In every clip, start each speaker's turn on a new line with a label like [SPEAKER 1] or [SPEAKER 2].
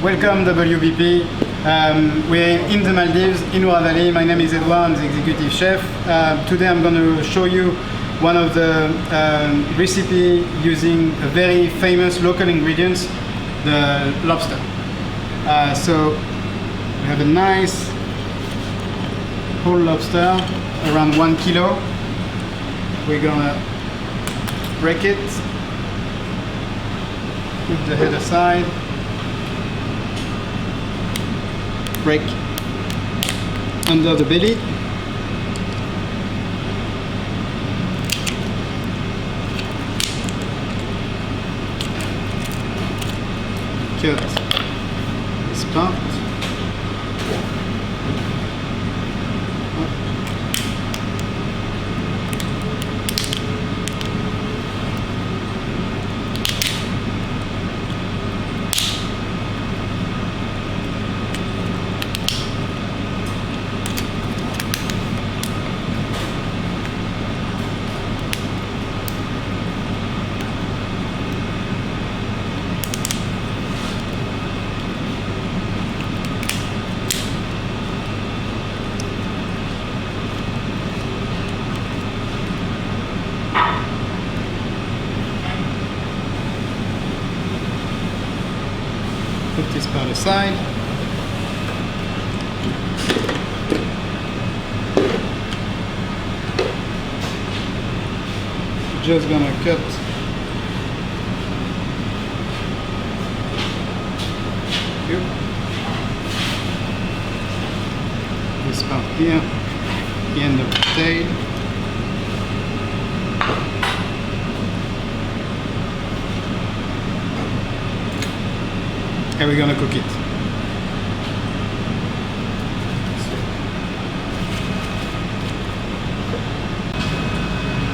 [SPEAKER 1] Welcome WVP. We're in the Maldives, in Hurawalhi. My name is Edouard, I'm the executive chef. Today I'm going to show you one of the recipe using a very famous local ingredients, the lobster. So we have a nice whole lobster, around 1 kilo. We're gonna break it, put the head aside, break under the belly, cut this part. Put this part aside. Just gonna cut this part here, the end of the tail. And we're gonna cook it.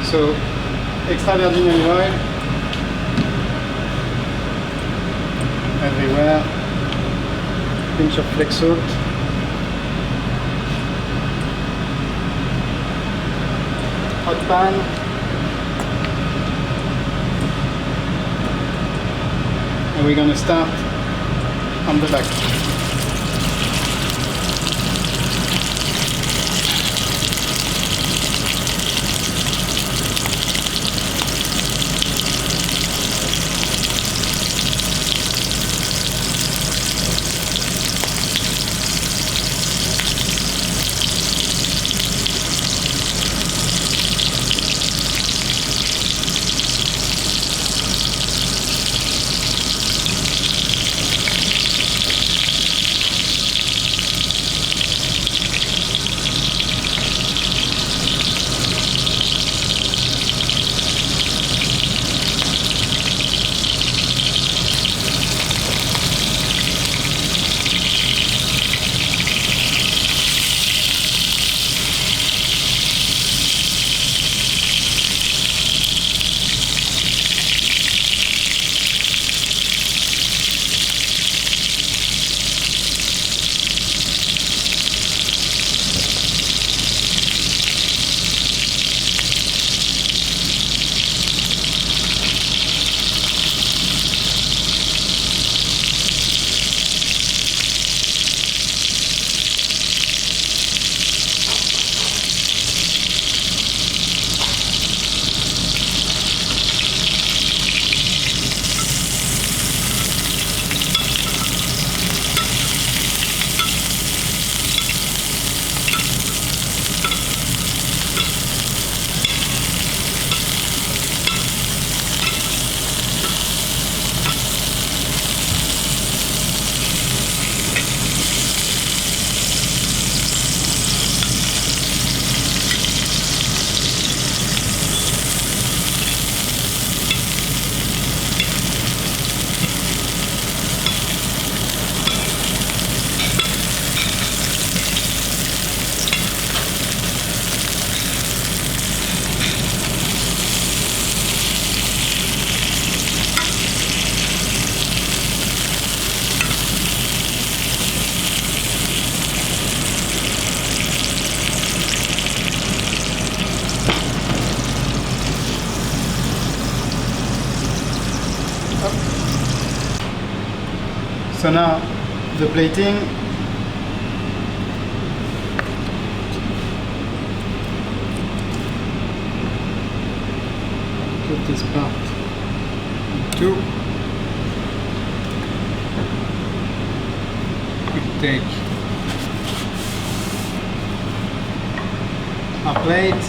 [SPEAKER 1] So, extra virgin olive oil everywhere, pinch of flake salt, hot pan, and we're gonna start on the back. So now the plating. Put this part into. We take our plate.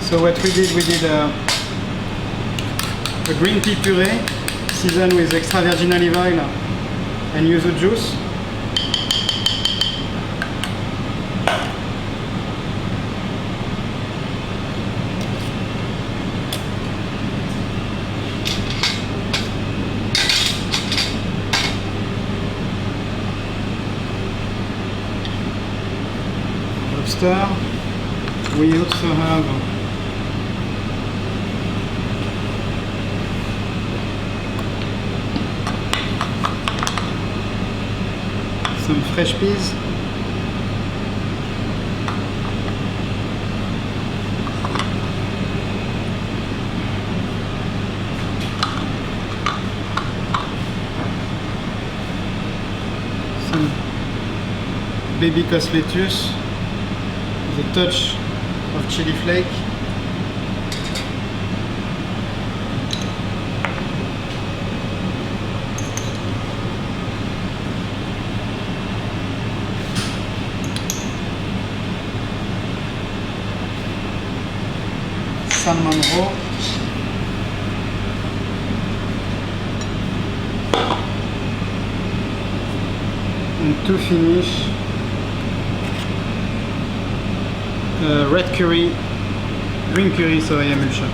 [SPEAKER 1] So what we did a green pea puree seasoned with extra virgin olive oil and yuzu juice. Lobster. We also have some fresh peas, some baby cos lettuce with a touch of chili flake, salmon raw, and to finish red curry, green curry soy emulsion.